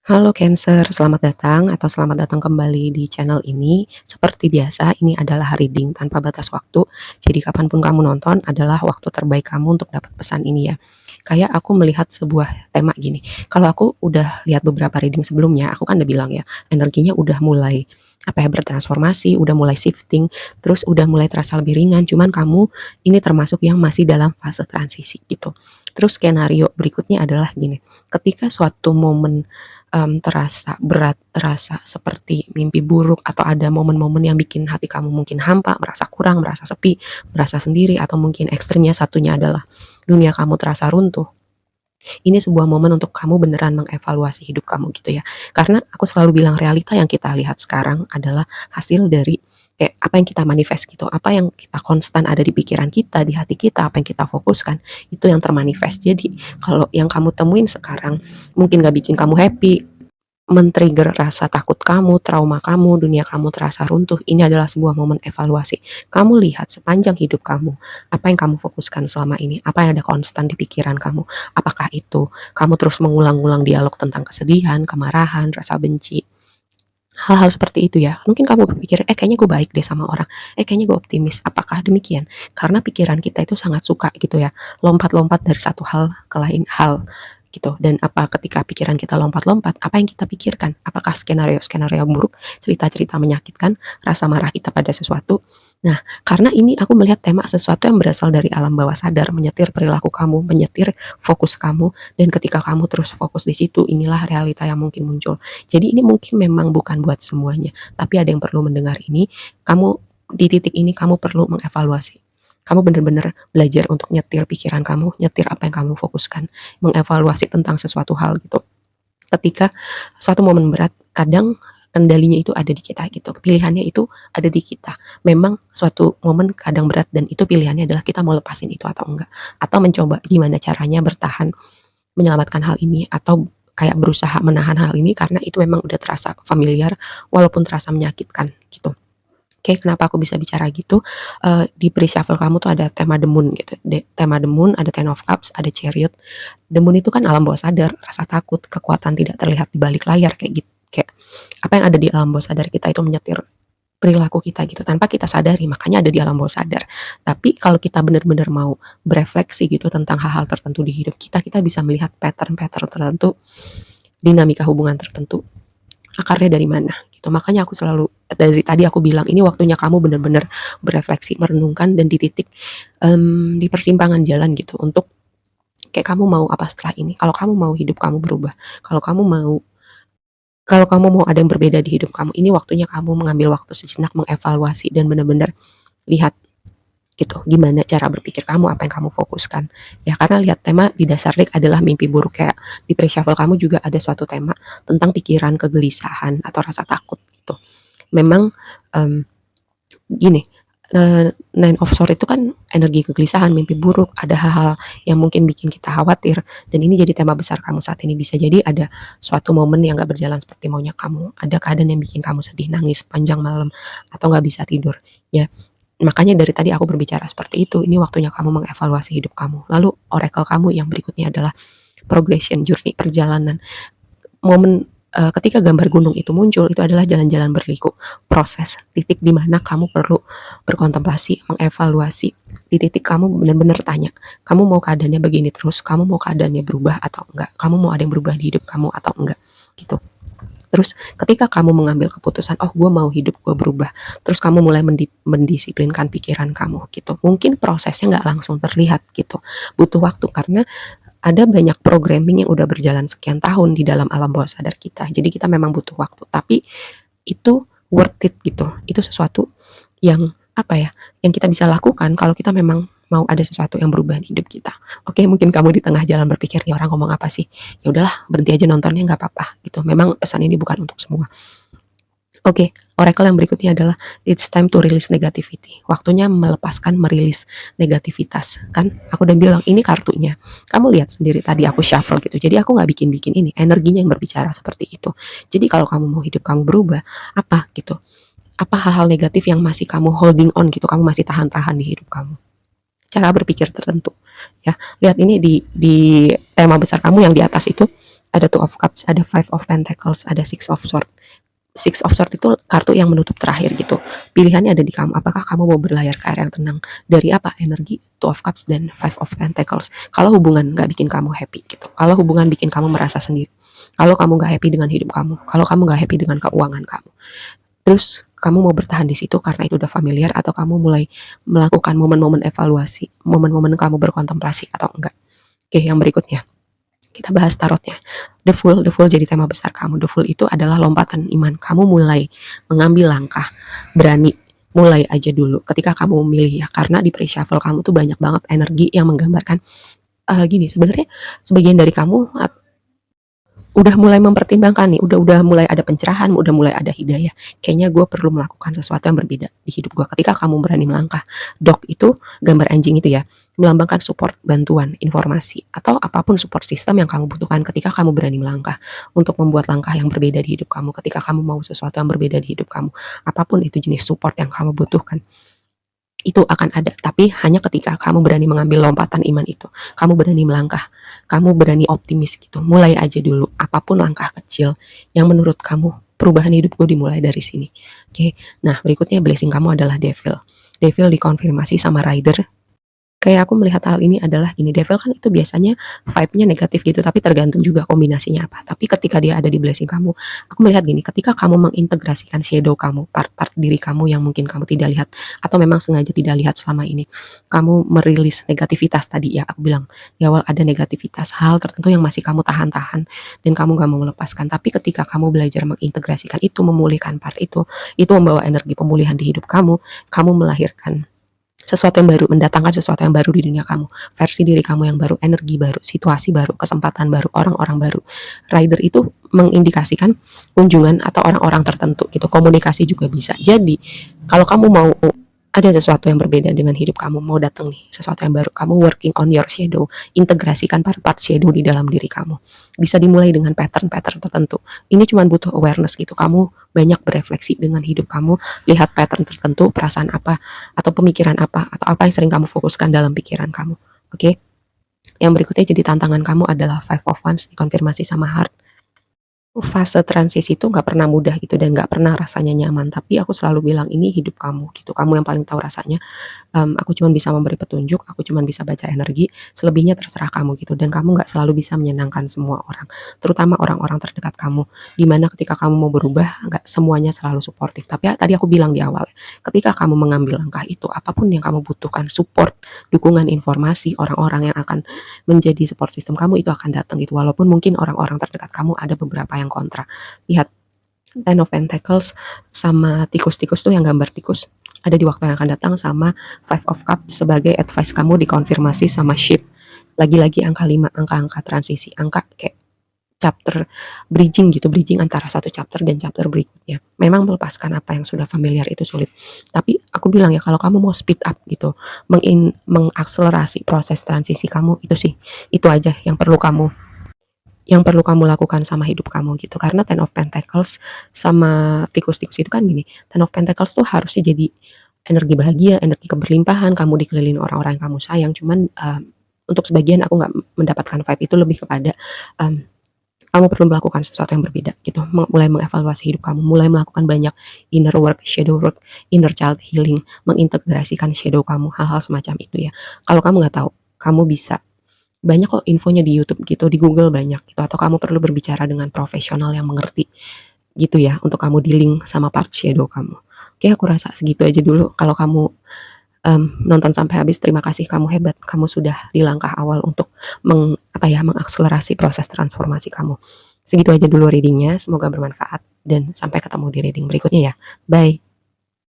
Halo Cancer, selamat datang atau selamat datang kembali di channel ini. Seperti biasa, ini adalah reading tanpa batas waktu. Jadi kapanpun kamu nonton adalah waktu terbaik kamu untuk dapat pesan ini ya. Kayak aku melihat sebuah tema gini. Kalau aku udah lihat beberapa reading sebelumnya, aku kan udah bilang ya, energinya udah mulai bertransformasi, udah mulai shifting, terus udah mulai terasa lebih ringan. Cuman kamu ini termasuk yang masih dalam fase transisi gitu. Terus skenario berikutnya adalah gini. Ketika suatu momen terasa berat, terasa seperti mimpi buruk atau ada momen-momen yang bikin hati kamu mungkin hampa, merasa kurang, merasa sepi, merasa sendiri, atau mungkin ekstrimnya satunya adalah dunia kamu terasa runtuh. Ini sebuah momen untuk kamu beneran mengevaluasi hidup kamu gitu ya. Karena aku selalu bilang realita yang kita lihat sekarang adalah hasil dari kayak apa yang kita manifest gitu, apa yang kita konstan ada di pikiran kita, di hati kita, apa yang kita fokuskan, itu yang termanifest. Jadi kalau yang kamu temuin sekarang mungkin gak bikin kamu happy, men-trigger rasa takut kamu, trauma kamu, dunia kamu terasa runtuh, ini adalah sebuah momen evaluasi. Kamu lihat sepanjang hidup kamu, apa yang kamu fokuskan selama ini, apa yang ada konstan di pikiran kamu. Apakah itu kamu terus mengulang-ulang dialog tentang kesedihan, kemarahan, rasa benci, hal-hal seperti itu ya. Mungkin kamu berpikir, kayaknya gue baik deh sama orang, kayaknya gue optimis. Apakah demikian? Karena pikiran kita itu sangat suka gitu ya, lompat-lompat dari satu hal ke lain hal gitu. Dan apa ketika pikiran kita lompat-lompat, apa yang kita pikirkan? Apakah skenario-skenario buruk, cerita-cerita menyakitkan, rasa marah kita pada sesuatu? Nah, karena ini aku melihat tema sesuatu yang berasal dari alam bawah sadar, menyetir perilaku kamu, menyetir fokus kamu, dan ketika kamu terus fokus di situ, inilah realita yang mungkin muncul. Jadi ini mungkin memang bukan buat semuanya, tapi ada yang perlu mendengar ini. Kamu di titik ini kamu perlu mengevaluasi. Kamu benar-benar belajar untuk nyetir pikiran kamu, nyetir apa yang kamu fokuskan, mengevaluasi tentang sesuatu hal gitu. Ketika suatu momen berat, kadang kendalinya itu ada di kita gitu. Pilihannya itu ada di kita. Memang suatu momen kadang berat dan itu pilihannya adalah kita mau lepasin itu atau enggak. Atau mencoba gimana caranya bertahan menyelamatkan hal ini atau kayak berusaha menahan hal ini karena itu memang udah terasa familiar walaupun terasa menyakitkan gitu. Oke, kenapa aku bisa bicara gitu? Di pre-shuffle kamu tuh ada tema The Moon gitu. Tema The Moon, ada Ten of Cups, ada Chariot. The Moon itu kan alam bawah sadar, rasa takut, kekuatan tidak terlihat di balik layar kayak gitu. Kayak apa yang ada di alam bawah sadar kita itu menyetir perilaku kita gitu tanpa kita sadari, makanya ada di alam bawah sadar. Tapi kalau kita benar-benar mau berefleksi gitu tentang hal-hal tertentu di hidup kita, kita bisa melihat pattern-pattern tertentu, dinamika hubungan tertentu, akarnya dari mana gitu. Makanya aku selalu dari tadi aku bilang ini waktunya kamu benar-benar berefleksi, merenungkan dan di titik di persimpangan jalan gitu untuk kayak kamu mau apa setelah ini. Kalau kamu mau hidup kamu berubah, kalau kamu mau ada yang berbeda di hidup kamu, ini waktunya kamu mengambil waktu sejenak mengevaluasi dan benar-benar lihat gitu, gimana cara berpikir kamu, apa yang kamu fokuskan. Ya karena lihat tema di dasar deck adalah mimpi buruk, kayak di pre-shuffle kamu juga ada suatu tema tentang pikiran, kegelisahan, atau rasa takut gitu. Memang um, gini, Nine of Swords itu kan energi kegelisahan, mimpi buruk, ada hal-hal yang mungkin bikin kita khawatir, dan ini jadi tema besar kamu saat ini. Bisa jadi ada suatu momen yang gak berjalan seperti maunya kamu, ada keadaan yang bikin kamu sedih, nangis panjang malam, atau gak bisa tidur. Ya, makanya dari tadi aku berbicara seperti itu, ini waktunya kamu mengevaluasi hidup kamu. Lalu oracle kamu yang berikutnya adalah progression, journey, perjalanan. Momen ketika gambar gunung itu muncul, itu adalah jalan-jalan berliku, proses, titik di mana kamu perlu berkontemplasi, mengevaluasi, di titik kamu benar-benar tanya, kamu mau keadaannya begini terus, kamu mau keadaannya berubah atau enggak, kamu mau ada yang berubah di hidup kamu atau enggak, gitu. Terus ketika kamu mengambil keputusan, oh gue mau hidup gue berubah, terus kamu mulai mendisiplinkan pikiran kamu gitu. Mungkin prosesnya nggak langsung terlihat gitu, butuh waktu karena ada banyak programming yang udah berjalan sekian tahun di dalam alam bawah sadar kita. Jadi kita memang butuh waktu, tapi itu worth it gitu. Itu sesuatu yang apa ya, yang kita bisa lakukan kalau kita memang mau ada sesuatu yang berubah di hidup kita. Oke, mungkin kamu di tengah jalan berpikir nih orang ngomong apa sih? Ya udahlah, berhenti aja nontonnya nggak apa-apa gitu. Memang pesan ini bukan untuk semua. Oke, oracle yang berikutnya adalah it's time to release negativity. Waktunya melepaskan, merilis negativitas. Kan aku udah bilang ini kartunya. Kamu lihat sendiri tadi aku shuffle gitu. Jadi aku nggak bikin-bikin ini. Energinya yang berbicara seperti itu. Jadi kalau kamu mau hidup kamu berubah, apa gitu? Apa hal-hal negatif yang masih kamu holding on gitu, kamu masih tahan-tahan di hidup kamu? Cara berpikir tertentu. Ya, lihat ini di tema besar kamu yang di atas itu ada Two of Cups, ada Five of Pentacles, ada Six of Swords. Six of Swords itu kartu yang menutup terakhir gitu. Pilihannya ada di kamu. Apakah kamu mau berlayar ke air yang tenang dari apa? Energi Two of Cups dan Five of Pentacles. Kalau hubungan nggak bikin kamu happy gitu. Kalau hubungan bikin kamu merasa sendiri. Kalau kamu nggak happy dengan hidup kamu. Kalau kamu nggak happy dengan keuangan kamu. Terus kamu mau bertahan di situ karena itu udah familiar, atau kamu mulai melakukan momen-momen evaluasi, momen-momen kamu berkontemplasi atau enggak. Oke, yang berikutnya kita bahas tarotnya. The Fool jadi tema besar kamu. The Fool itu adalah lompatan iman. Kamu mulai mengambil langkah, berani, mulai aja dulu. Ketika kamu memilih ya, karena di pre-shuffle kamu tuh banyak banget energi yang menggambarkan gini. Sebenarnya sebagian dari kamu udah mulai mempertimbangkan nih, udah mulai ada pencerahan, udah mulai ada hidayah. Kayaknya gue perlu melakukan sesuatu yang berbeda di hidup gue. Ketika kamu berani melangkah, dog itu gambar anjing itu ya, melambangkan support, bantuan, informasi, atau apapun support system yang kamu butuhkan ketika kamu berani melangkah untuk membuat langkah yang berbeda di hidup kamu. Ketika kamu mau sesuatu yang berbeda di hidup kamu, apapun itu jenis support yang kamu butuhkan, itu akan ada, tapi hanya ketika kamu berani mengambil lompatan iman itu, kamu berani melangkah, kamu berani optimis gitu, mulai aja dulu, apapun langkah kecil yang menurut kamu perubahan hidup gue dimulai dari sini. Oke, nah berikutnya blessing kamu adalah devil. Devil dikonfirmasi sama rider. Kayak aku melihat hal ini adalah gini, devil kan itu biasanya vibe-nya negatif gitu, tapi tergantung juga kombinasinya apa. Tapi ketika dia ada di blessing kamu, aku melihat gini, ketika kamu mengintegrasikan shadow kamu, part-part diri kamu yang mungkin kamu tidak lihat, atau memang sengaja tidak lihat selama ini, kamu merilis negativitas tadi ya, aku bilang, di awal ada negativitas, hal tertentu yang masih kamu tahan-tahan, dan kamu gak mau melepaskan. Tapi ketika kamu belajar mengintegrasikan itu, memulihkan part itu membawa energi pemulihan di hidup kamu melahirkan sesuatu yang baru, mendatangkan sesuatu yang baru di dunia kamu, versi diri kamu yang baru, energi baru, situasi baru, kesempatan baru, orang-orang baru. Rider itu mengindikasikan kunjungan atau orang-orang tertentu gitu, komunikasi juga bisa. Jadi kalau kamu mau ada sesuatu yang berbeda dengan hidup kamu, mau datang nih sesuatu yang baru, kamu working on your shadow, integrasikan part-part shadow di dalam diri kamu. Bisa dimulai dengan pattern-pattern tertentu. Ini cuma butuh awareness gitu, kamu banyak berefleksi dengan hidup kamu, lihat pattern tertentu, perasaan apa, atau pemikiran apa, atau apa yang sering kamu fokuskan dalam pikiran kamu. Oke? Yang berikutnya jadi tantangan kamu adalah Five of Wands dikonfirmasi sama Heart. Fase transisi itu nggak pernah mudah gitu dan nggak pernah rasanya nyaman, tapi aku selalu bilang ini hidup kamu gitu, kamu yang paling tahu rasanya. Aku cuma bisa memberi petunjuk, aku cuma bisa baca energi, selebihnya terserah kamu gitu, dan kamu nggak selalu bisa menyenangkan semua orang, terutama orang-orang terdekat kamu, dimana ketika kamu mau berubah nggak semuanya selalu suportif. Tapi ya, tadi aku bilang di awal, ketika kamu mengambil langkah itu, apapun yang kamu butuhkan, support, dukungan, informasi, orang-orang yang akan menjadi support system kamu itu akan datang gitu, walaupun mungkin orang-orang terdekat kamu ada beberapa yang kontra. Lihat Ten of Pentacles sama tikus-tikus tuh, yang gambar tikus ada di waktu yang akan datang, sama Five of Cups sebagai advice kamu dikonfirmasi sama Ship. Lagi-lagi angka 5, angka-angka transisi, angka kayak chapter bridging gitu, bridging antara satu chapter dan chapter berikutnya. Memang melepaskan apa yang sudah familiar itu sulit, tapi aku bilang ya, kalau kamu mau speed up gitu, mengakselerasi proses transisi kamu, itu sih, itu aja yang perlu kamu lakukan sama hidup kamu gitu. Karena Ten of Pentacles sama tikus-tikus itu kan gini, Ten of Pentacles tuh harusnya jadi energi bahagia, energi keberlimpahan, kamu dikelilingi orang-orang yang kamu sayang. Cuman untuk sebagian aku nggak mendapatkan vibe itu, lebih kepada kamu perlu melakukan sesuatu yang berbeda gitu, mulai mengevaluasi hidup kamu, mulai melakukan banyak inner work, shadow work, inner child healing, mengintegrasikan shadow kamu, hal-hal semacam itu ya. Kalau kamu nggak tahu, kamu bisa, banyak kok infonya di YouTube gitu, di Google banyak gitu, atau kamu perlu berbicara dengan profesional yang mengerti gitu ya, untuk kamu dealing sama part shadow kamu. Oke, aku rasa segitu aja dulu. Kalau kamu nonton sampai habis, terima kasih, kamu hebat, kamu sudah di langkah awal untuk mengakselerasi proses transformasi kamu. Segitu aja dulu readingnya, semoga bermanfaat dan sampai ketemu di reading berikutnya ya. Bye.